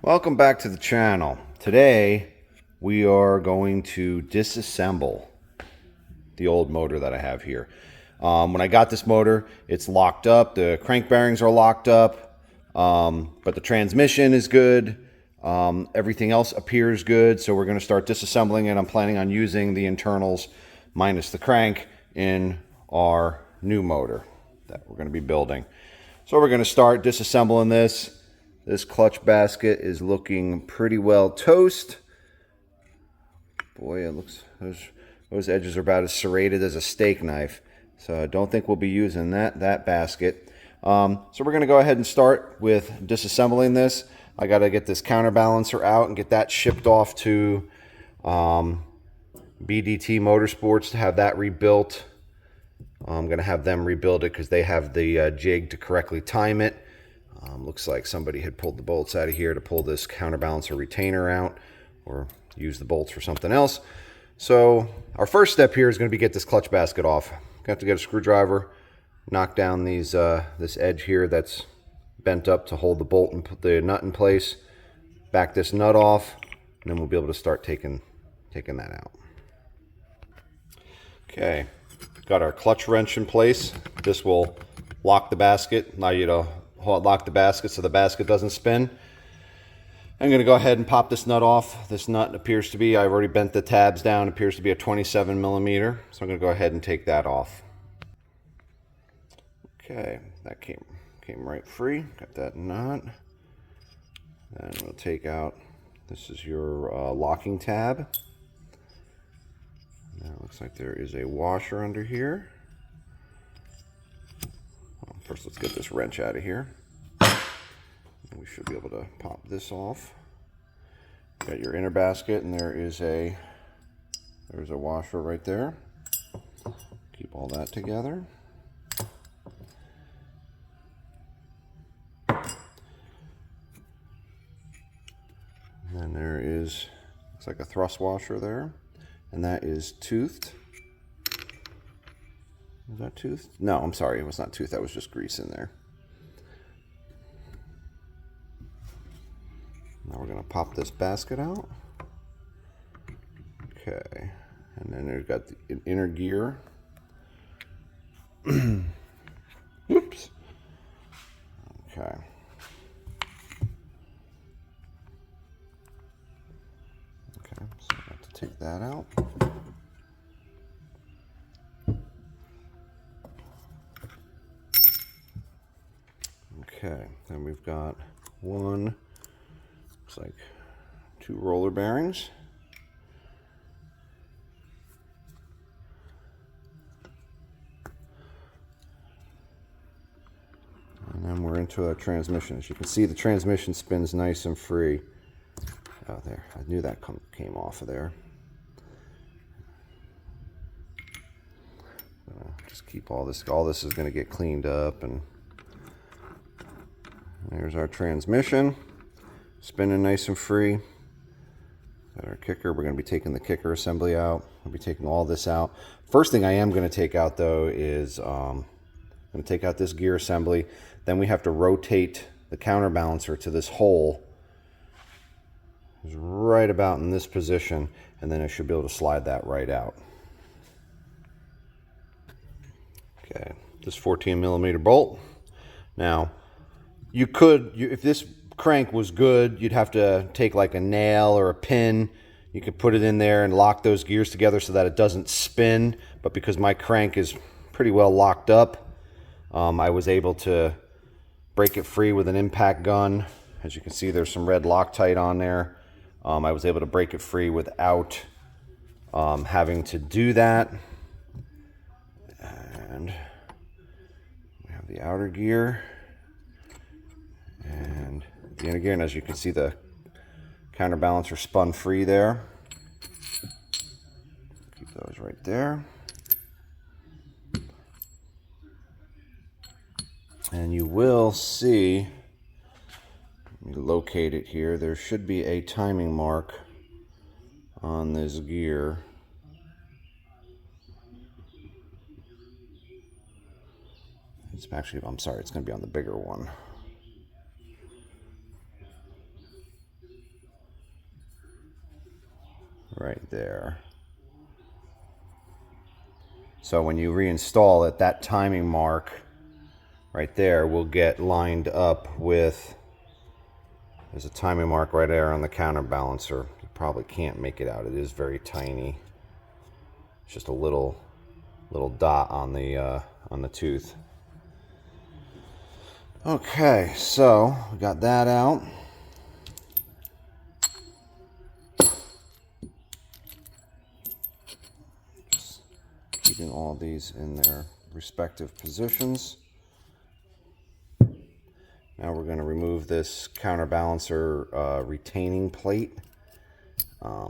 Welcome back to the channel. Today we are going to disassemble the old motor that I have here. When I got this motor, it's locked up. The crank bearings are locked up, but the transmission is good. Everything else appears good, so we're going to start disassembling it. I'm planning on using the internals minus the crank in our new motor that we're going to be building. So we're going to start disassembling this. This clutch basket is looking pretty well toast. Boy, it looks, those edges are about as serrated as a steak knife. So I don't think we'll be using that basket. So we're going to go ahead and start with disassembling this. I got to get this counterbalancer out and get that shipped off to BDT Motorsports to have that rebuilt. I'm going to have them rebuild it because they have the jig to correctly time it. Looks like somebody had pulled the bolts out of here to pull this counterbalancer retainer out or use the bolts for something else. So our first step here is going to be get this clutch basket off. Gonna have to get a screwdriver, knock down these this edge here that's bent up to hold the bolt and put the nut in place, back this nut off, and then we'll be able to start taking that out. Okay, got our clutch wrench in place. This will lock the basket, allow you to lock the basket so the basket doesn't spin. I'm going to go ahead and pop this nut off. This nut appears to be, I've already bent the tabs down, appears to be a 27 millimeter. So I'm going to go ahead and take that off. Okay, that came right free. Got that nut. Then we'll take out, this is your locking tab. Now it looks like there is a washer under here. First, let's get this wrench out of here. And we should be able to pop this off. Got your inner basket, and there's a washer right there. Keep all that together. And then there is, looks like a thrust washer there, and that is toothed. Was that toothed? No, I'm sorry, it was not toothed. That was just grease in there. Now we're going to pop this basket out. Okay, and then there's got the inner gear. Oops. Okay. Okay, so I have to take that out. Okay, then we've got looks like 2 roller bearings. And then we're into our transmission. As you can see, the transmission spins nice and free. Oh, there. I knew that came off of there. Just keep all this. All this is going to get cleaned up, and there's our transmission, spinning nice and free. Got our kicker. We're going to be taking the kicker assembly out. We'll be taking all this out. First thing I am going to take out, though, is I'm going to take out this gear assembly. Then we have to rotate the counterbalancer to this hole. It's right about in this position, and then I should be able to slide that right out. Okay, this 14 millimeter bolt. Now, you could, if this crank was good, you'd have to take like a nail or a pin. You could put it in there and lock those gears together so that it doesn't spin. But because my crank is pretty well locked up, I was able to break it free with an impact gun. As you can see, there's some red Loctite on there. I was able to break it free without having to do that. And we have the outer gear. And the inner gear, and as you can see, the counterbalancer spun free there. Keep those right there. And you will see, let me locate it here, there should be a timing mark on this gear. It's actually, I'm sorry, it's going to be on the bigger one. right there. So when you reinstall it, that timing mark right there will get lined up with, there's a timing mark right there on the counterbalancer. You probably can't make it out. It is very tiny. It's just a little dot on the tooth. Okay, so we got that out. Just keeping all these in their respective positions. Now we're going to remove this counterbalancer retaining plate. I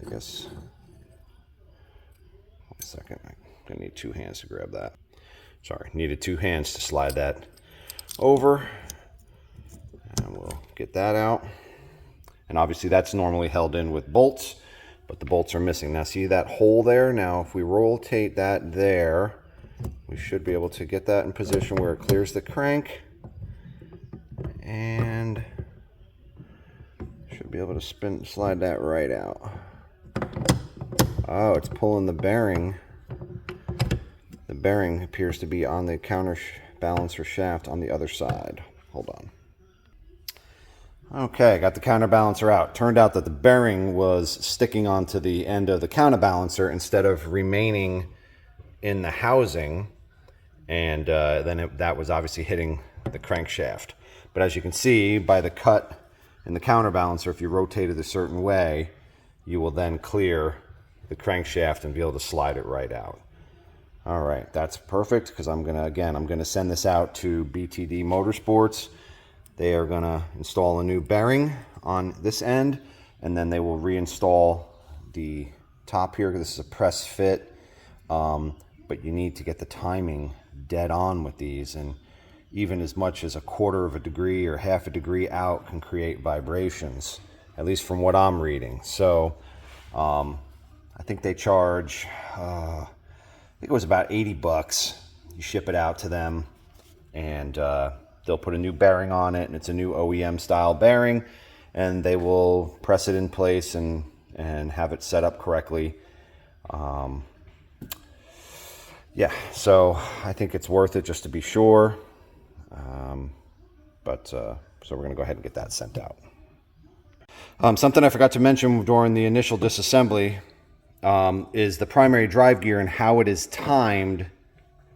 guess, one second, I'm going to need two hands to grab that. Sorry, needed two hands to slide that over. And we'll get that out. And obviously that's normally held in with bolts, but the bolts are missing. Now see that hole there? Now if we rotate that there, we should be able to get that in position where it clears the crank. And should be able to slide that right out. Oh, it's pulling the bearing. The bearing appears to be on the counterbalancer shaft on the other side. Hold on. Okay, got the counterbalancer out. Turned out that the bearing was sticking onto the end of the counterbalancer instead of remaining in the housing, and that was obviously hitting the crankshaft. But as you can see by the cut in the counterbalancer, if you rotate it a certain way, you will then clear the crankshaft and be able to slide it right out. All right, that's perfect, because I'm gonna send this out to BTD Motorsports. They are gonna install a new bearing on this end, and then they will reinstall the top here. This is a press fit, but you need to get the timing dead on with these, and even as much as 1/4 of a degree or 1/2 a degree out can create vibrations, at least from what I'm reading. So I think they charge, I think it was about 80 bucks. You ship it out to them, and they'll put a new bearing on it, and it's a new OEM style bearing, and they will press it in place and have it set up correctly. Yeah, so I think it's worth it just to be sure. So we're gonna go ahead and get that sent out. Something I forgot to mention during the initial disassembly is the primary drive gear and how it is timed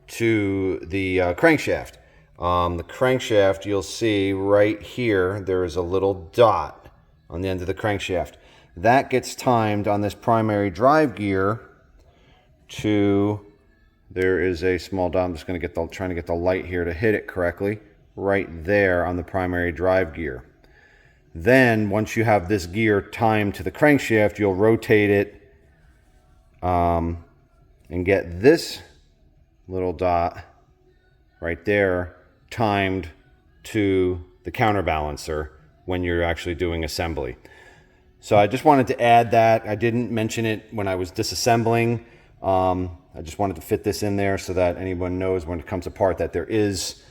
to the crankshaft. The crankshaft, you'll see right here, there is a little dot on the end of the crankshaft. That gets timed on this primary drive gear to, there is a small dot. I'm just going to trying to get the light here to hit it correctly, right there on the primary drive gear. Then once you have this gear timed to the crankshaft, you'll rotate it and get this little dot right there timed to the counterbalancer when you're actually doing assembly. So I just wanted to add that. I didn't mention it when I was disassembling. I just wanted to fit this in there so that anyone knows when it comes apart that there is,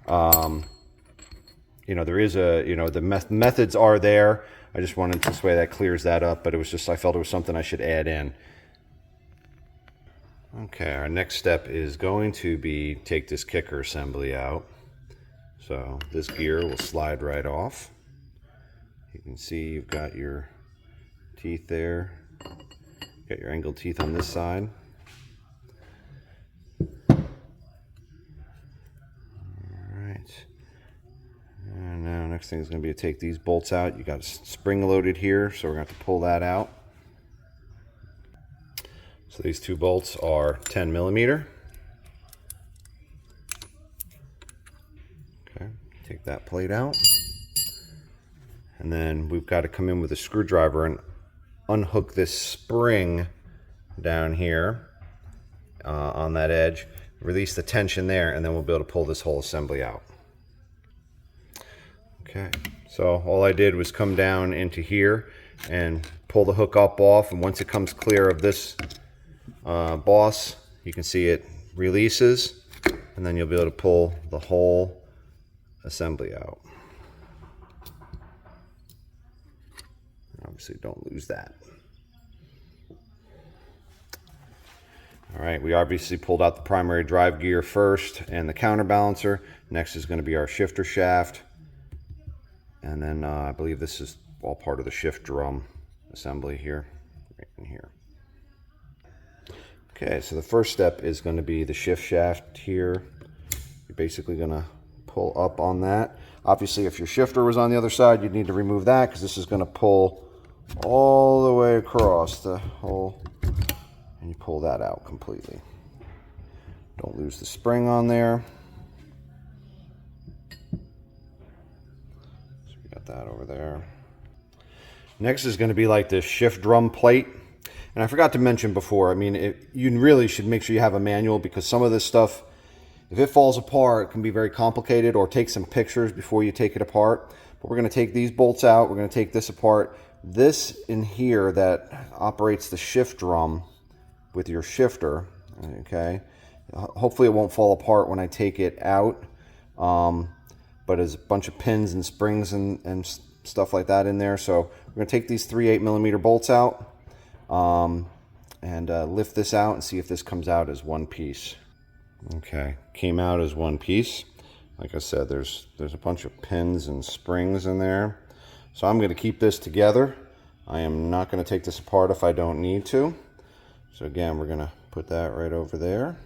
the methods are there. I just wanted this way that clears that up, but I felt it was something I should add in. Okay, our next step is going to be take this kicker assembly out. So this gear will slide right off. You can see you've got your teeth there. Got your angled teeth on this side. And now next thing is going to be to take these bolts out. You got spring loaded here, so we're going to have to pull that out. So these two bolts are 10 millimeter. Okay, take that plate out. And then we've got to come in with a screwdriver and unhook this spring down here on that edge. Release the tension there, and then we'll be able to pull this whole assembly out. Okay, so all I did was come down into here and pull the hook up off, and once it comes clear of this boss, you can see it releases, and then you'll be able to pull the whole assembly out. Obviously don't lose that. All right, we obviously pulled out the primary drive gear first and the counterbalancer. Next is going to be our shifter shaft. And then I believe this is all part of the shift drum assembly here, right in here. Okay, so the first step is going to be the shift shaft here. You're basically going to pull up on that. Obviously, if your shifter was on the other side, you'd need to remove that because this is going to pull all the way across the whole, and you pull that out completely. Don't lose the spring on there. So we got that over there. Next is going to be like this shift drum plate. And I forgot to mention before, I mean, you really should make sure you have a manual because some of this stuff, if it falls apart, it can be very complicated, or take some pictures before you take it apart. But we're going to take these bolts out. We're going to take this apart. This in here that operates the shift drum with your shifter, okay? Hopefully it won't fall apart when I take it out. But there's a bunch of pins and springs and stuff like that in there. So we're going to take these 3 8mm bolts out and lift this out and see if this comes out as one piece. Okay, came out as one piece. Like I said, there's a bunch of pins and springs in there. So I'm going to keep this together. I am not going to take this apart if I don't need to. So again, we're going to put that right over there.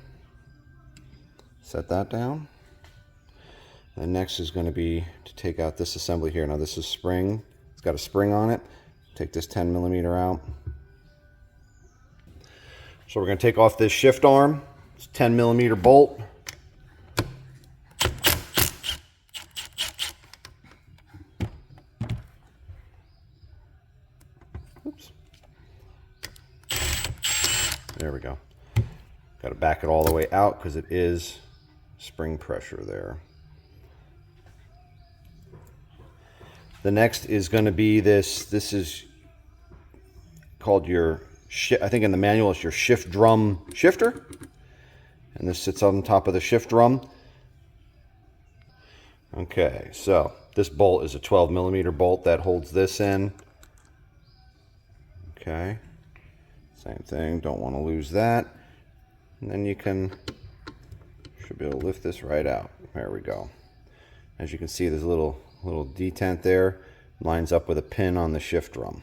Set that down. And next is going to be to take out this assembly here. Now this is spring. It's got a spring on it. Take this 10mm out. So we're going to take off this shift arm. It's a 10mm bolt. Oops. There we go. Got to back it all the way out because it is spring pressure there. The next is going to be this. This is called your, I think in the manual it's your shift drum shifter. And this sits on top of the shift drum. Okay, so this bolt is a 12mm bolt that holds this in. Okay, same thing, don't want to lose that. And then you should be able to lift this right out. There we go. As you can see, there's a little detent there, lines up with a pin on the shift drum.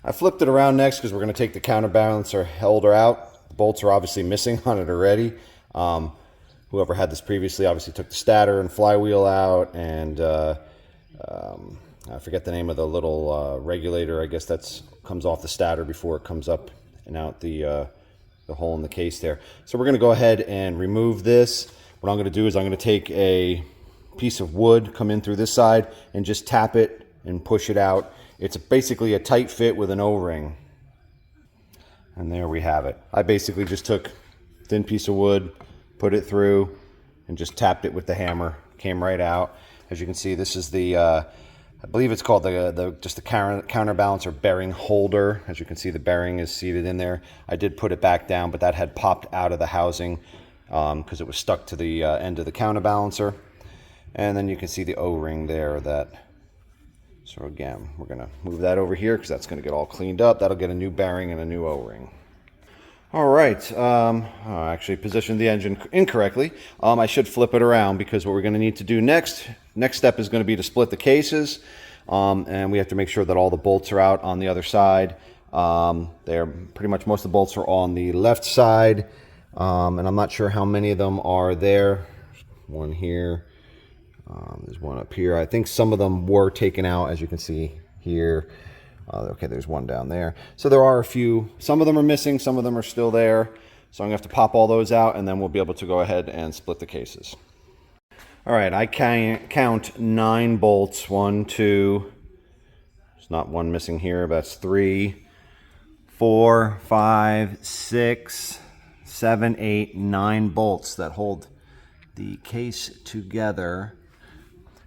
I flipped it around next because we're going to take the counterbalancer holder out. The bolts are obviously missing on it already. Whoever had this previously obviously took the stator and flywheel out, and I forget the name of the little regulator. I guess that's comes off the stator before it comes up and out the hole in the case there. So we're going to go ahead and remove this. What I'm going to do is I'm going to take a piece of wood, come in through this side, and just tap it and push it out. It's basically a tight fit with an O-ring. And there we have it. I basically just took a thin piece of wood, put it through, and just tapped it with the hammer. Came right out. As you can see, this is the, I believe it's called just the counterbalancer bearing holder. As you can see, the bearing is seated in there. I did put it back down, but that had popped out of the housing because it was stuck to the end of the counterbalancer. And then you can see the O-ring there. So again, we're going to move that over here because that's going to get all cleaned up. That'll get a new bearing and a new O-ring. All right, I actually positioned the engine incorrectly. I should flip it around because what we're going to need to do next step is going to be to split the cases. And we have to make sure that all the bolts are out on the other side. They're pretty much, most of the bolts are on the left side. And I'm not sure how many of them are there. One here. There's one up here. I think some of them were taken out, as you can see here. Okay, there's one down there. So there are a few. Some of them are missing. Some of them are still there. So I'm going to have to pop all those out, and then we'll be able to go ahead and split the cases. All right, I can count 9 bolts. 1, 2. There's not one missing here, but that's 3, 4, 5, 6, 7, 8, 9 bolts that hold the case together.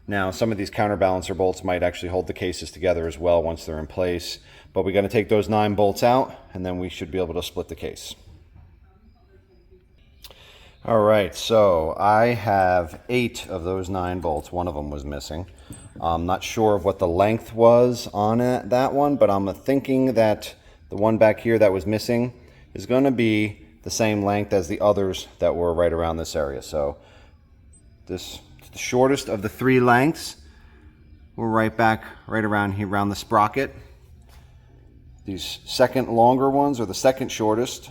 Now, some of these counterbalancer bolts might actually hold the cases together as well once they're in place, but we're going to take those 9 bolts out, and then we should be able to split the case. All right, so I have 8 of those 9 bolts. One of them was missing. I'm not sure of what the length was on that one, but I'm thinking that the one back here that was missing is going to be the same length as the others that were right around this area. So this is the shortest of the 3 lengths. We're right around here, around the sprocket. These second longer ones are the second shortest,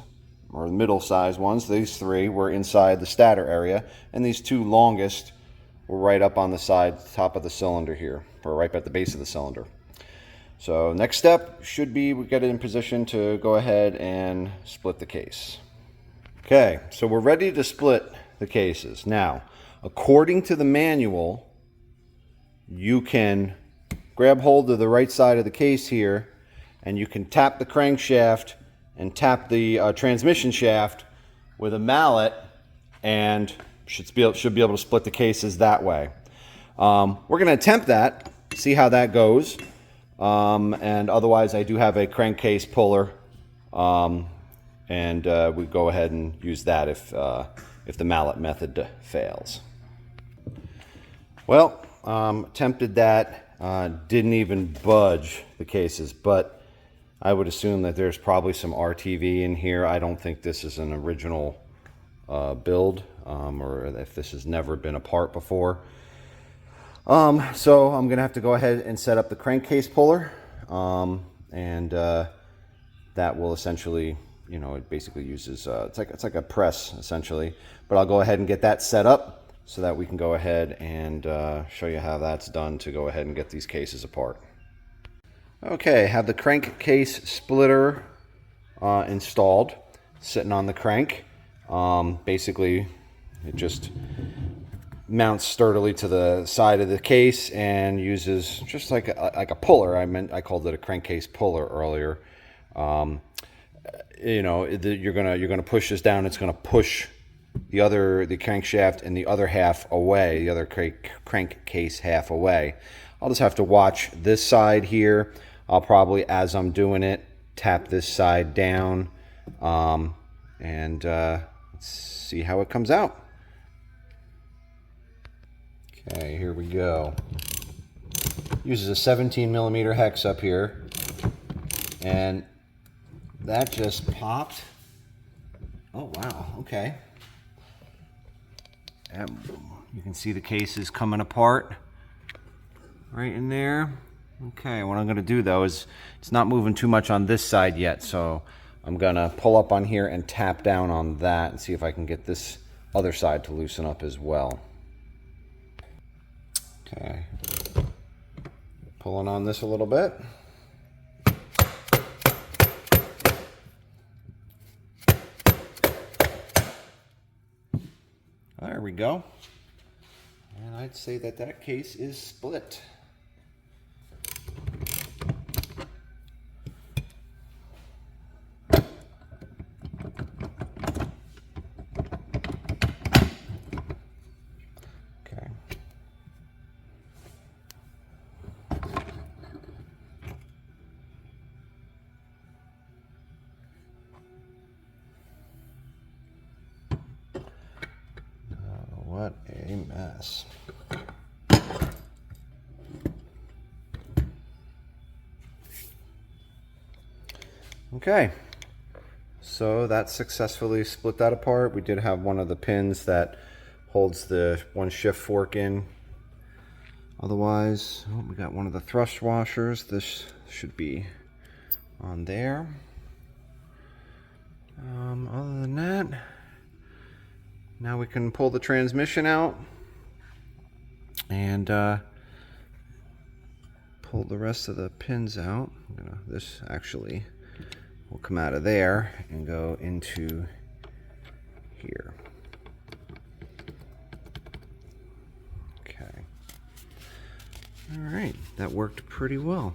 or the middle-sized ones. These 3 were inside the stator area, and these 2 longest were right up on the side, top of the cylinder here, or right at the base of the cylinder. So next step should be we get it in position to go ahead and split the case. Okay, so we're ready to split the cases. Now, according to the manual, you can grab hold of the right side of the case here, and you can tap the crankshaft and tap the transmission shaft with a mallet, and should be able to split the cases that way. We're going to attempt that, see how that goes, and otherwise I do have a crankcase puller, and we go ahead and use that if the mallet method fails. Well, attempted that, didn't even budge the cases, but I would assume that there's probably some RTV in here. I don't think this is an original build, or if this has never been apart before. So I'm gonna have to go ahead and set up the crankcase puller, and that will essentially, you know, it basically uses it's like a press essentially. But I'll go ahead and get that set up so that we can go ahead and show you how that's done to go ahead and get these cases apart. Okay, have the crankcase splitter installed, sitting on the crank. Basically, it just mounts sturdily to the side of the case and uses just like a puller. I called it a crankcase puller earlier. You know, you're gonna push this down. It's gonna push the crankshaft and the other half away, the other crankcase half away. I'll just have to watch this side here. I'll probably, as I'm doing it, tap this side down, and let's see how it comes out. Okay, here we go. Uses a 17mm hex up here, and that just popped. Oh wow, okay. You can see the cases coming apart right in there. Okay, what I'm going to do though is it's not moving too much on this side yet, so I'm going to pull up on here and tap down on that and see if I can get this other side to loosen up as well. Okay, pulling on this a little bit. There we go. And I'd say that case is split. What a mess. Okay, so that successfully split that apart. We did have one of the pins that holds the one shift fork in. Otherwise, we got one of the thrust washers. This should be on there. Other than that, now we can pull the transmission out and pull the rest of the pins out. This actually will come out of there and go into here. Okay. All right, that worked pretty well.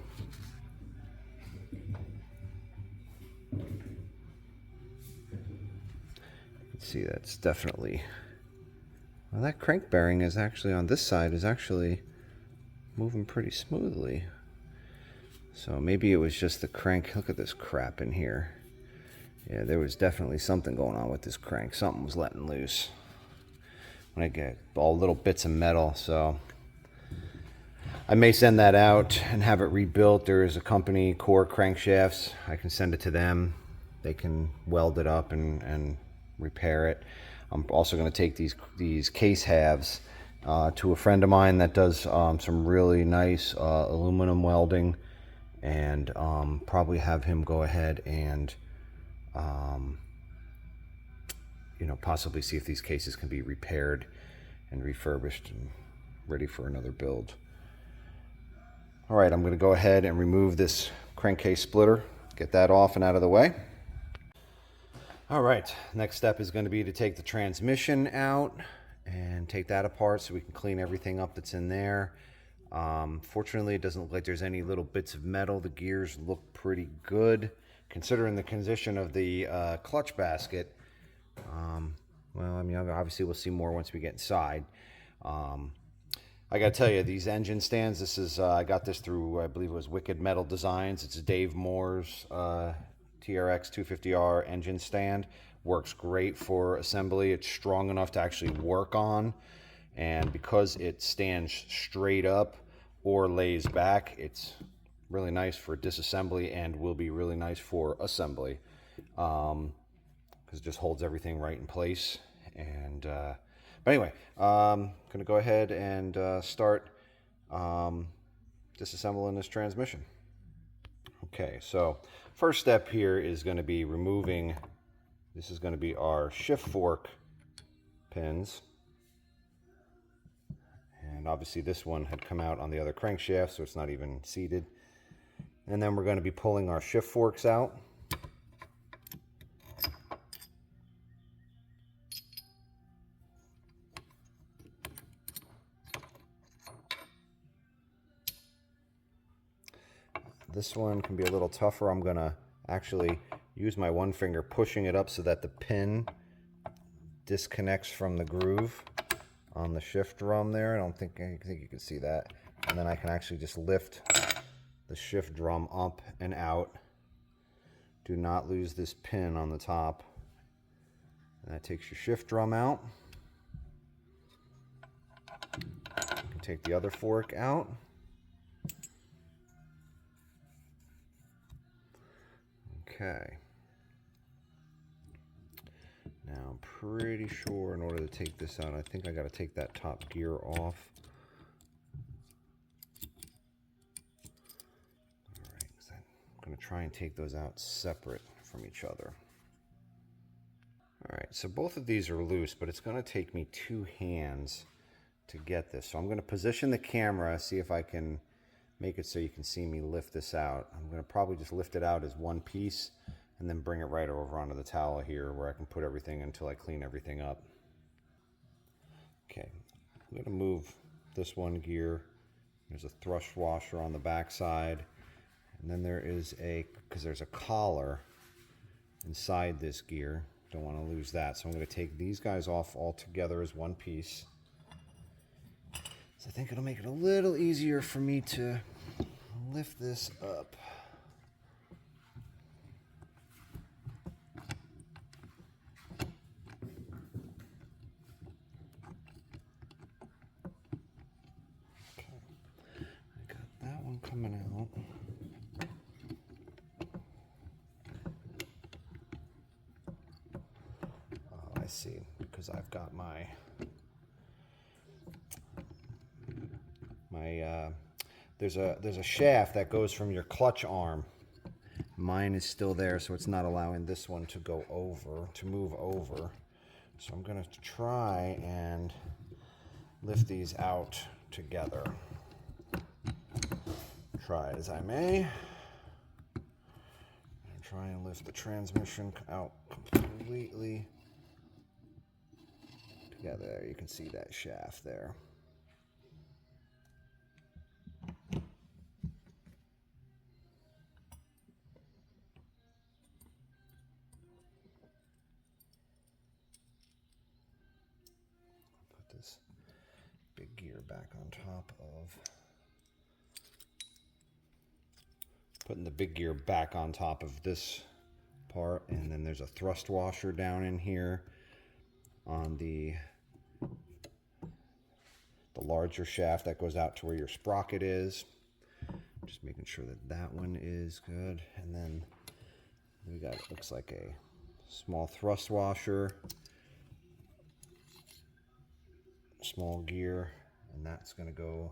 See, that's definitely, well, that crank bearing is actually on this side is actually moving pretty smoothly. So maybe it was just the crank. Look at this crap in here. Yeah, there was definitely something going on with this crank. Something was letting loose. when I get all little bits of metal. So I may send that out and have it rebuilt. There is a company, Core Crankshafts. I can send it to them. They can weld it up and repair it. I'm also going to take these case halves to a friend of mine that does some really nice aluminum welding, and probably have him go ahead and possibly see if these cases can be repaired and refurbished and ready for another build. All right, I'm going to go ahead and remove this crankcase splitter, get that off and out of the way. All right, next step is going to be to take the transmission out and take that apart so we can clean everything up that's in there. Fortunately, it doesn't look like there's any little bits of metal. The gears look pretty good considering the condition of the clutch basket. Well, I mean, obviously we'll see more once we get inside. I gotta tell you, these engine stands, this is, I got this through, I believe it was Wicked Metal Designs. It's Dave Moore's TRX250R engine stand. Works great for assembly. It's strong enough to actually work on. And because it stands straight up or lays back, it's really nice for disassembly and will be really nice for assembly. Because it just holds everything right in place. And but anyway, I'm gonna go ahead and start disassembling this transmission. Okay, so first step here is going to be removing, this is going to be our shift fork pins. And obviously this one had come out on the other crankshaft, so it's not even seated. And then we're going to be pulling our shift forks out. This one can be a little tougher. I'm going to actually use my one finger pushing it up so that the pin disconnects from the groove on the shift drum there. I think you can see that. And then I can actually just lift the shift drum up and out. Do not lose this pin on the top. And that takes your shift drum out. You can take the other fork out. Okay. Now I'm pretty sure in order to take this out, I think I got to take that top gear off. All right, so I'm going to try and take those out separate from each other. All right, so both of these are loose, but it's going to take me 2 hands to get this. So I'm going to position the camera, see if I can make it so you can see me lift this out. I'm going to probably just lift it out as one piece and then bring it right over onto the towel here where I can put everything until I clean everything up. Okay, I'm going to move this one gear. There's a thrust washer on the back side, and then there is because there's a collar inside this gear. Don't want to lose that, so I'm going to take these guys off all together as one piece. So I think it'll make it a little easier for me to lift this up. Okay, I got that one coming out. Oh, I see, because I've got there's a shaft that goes from your clutch arm. Mine is still there, so it's not allowing this one to move over. So I'm going to try and lift these out together. Try as I may. And try and lift the transmission out completely together. There, you can see that shaft there. This big gear back on top of, putting the big gear back on top of this part, and then there's a thrust washer down in here on the the larger shaft that goes out to where your sprocket is. Just making sure that that one is good. And then we got, it looks like a small thrust washer, small gear, and that's going to go,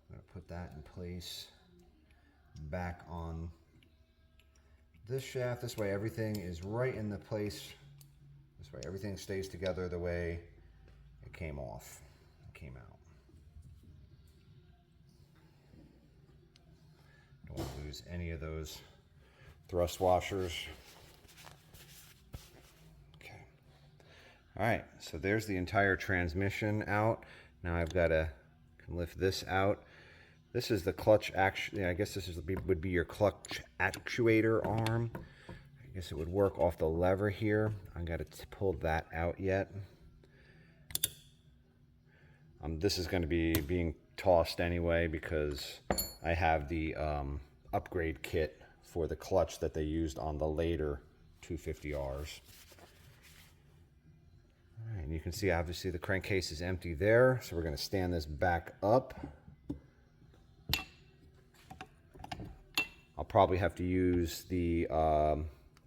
I'm going to put that in place back on this shaft. This way everything is right in the place. This way everything stays together the way it came off, it came out. Don't want to lose any of those thrust washers. Okay. All right, so there's the entire transmission out. Now I've got to lift this out. This is the clutch, actually, I guess this would be your clutch actuator arm. I guess it would work off the lever here. I got to pull that out yet. This is going to be being tossed anyway because I have the upgrade kit for the clutch that they used on the later 250Rs. All right, and you can see obviously the crankcase is empty there, so we're going to stand this back up. I'll probably have to use the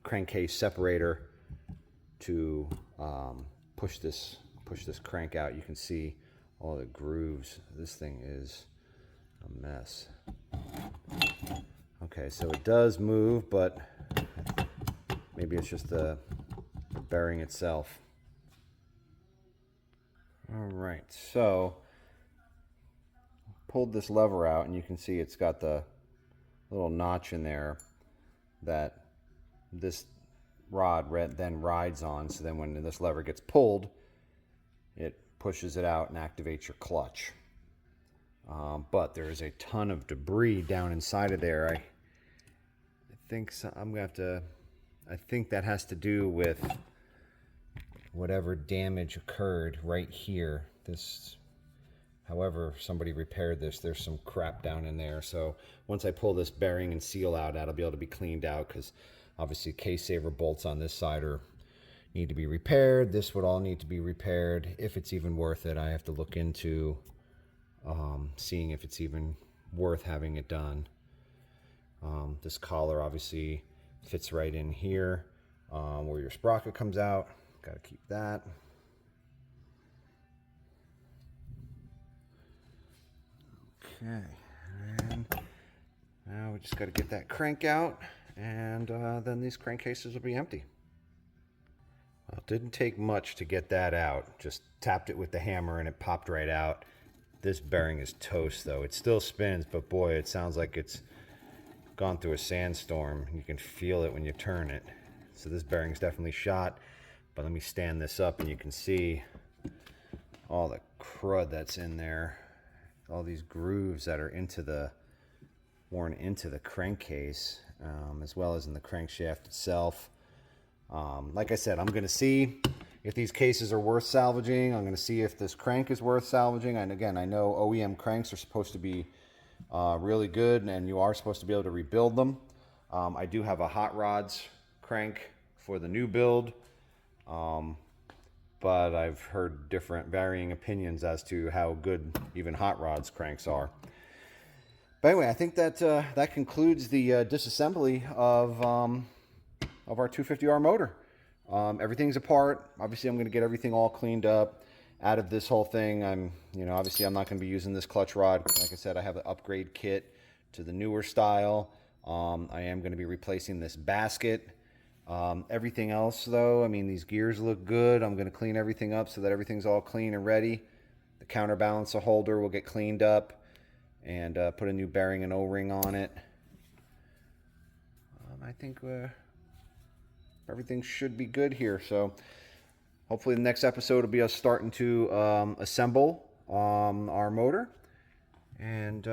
crankcase separator to push this crank out. You can see all the grooves. This thing is a mess. Okay, so it does move, but maybe it's just the bearing itself. All right, so pulled this lever out, and you can see it's got the little notch in there that this rod then rides on. So then when this lever gets pulled, it pushes it out and activates your clutch. But there is a ton of debris down inside of there. I think so, I'm gonna have to. I think that has to do with whatever damage occurred right here. This, however somebody repaired this, there's some crap down in there. So once I pull this bearing and seal out, that'll be able to be cleaned out, because obviously case saver bolts on this side need to be repaired. This would all need to be repaired. If it's even worth it, I have to look into seeing if it's even worth having it done. This collar obviously fits right in here where your sprocket comes out. Got to keep that. Okay, and now we just got to get that crank out, and then these crankcases will be empty. Well, it didn't take much to get that out. Just tapped it with the hammer and it popped right out. This bearing is toast though. It still spins, but boy, it sounds like it's gone through a sandstorm. You can feel it when you turn it. So this bearing's definitely shot. But let me stand this up and you can see all the crud that's in there. All these grooves that are worn into the crankcase, as well as in the crankshaft itself. Like I said, I'm going to see if these cases are worth salvaging. I'm going to see if this crank is worth salvaging. And again, I know OEM cranks are supposed to be really good, and you are supposed to be able to rebuild them. I do have a Hot Rods crank for the new build. But I've heard varying opinions as to how good even Hot Rods cranks are. But anyway, I think that that concludes the disassembly of our 250R motor. Everything's apart. Obviously, I'm going to get everything all cleaned up out of this whole thing. Obviously, I'm not going to be using this clutch rod. Like I said, I have the upgrade kit to the newer style. I am going to be replacing this basket. Everything else though, I mean, these gears look good. I'm going to clean everything up so that everything's all clean and ready. The counterbalancer holder will get cleaned up and put a new bearing and O-ring on it. I think everything should be good here. So hopefully the next episode will be us starting to assemble our motor, and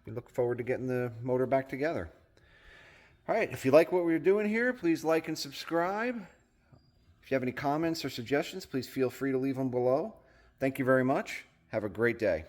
we look forward to getting the motor back together. All right, if you like what we're doing here, please like and subscribe. If you have any comments or suggestions, please feel free to leave them below. Thank you very much. Have a great day.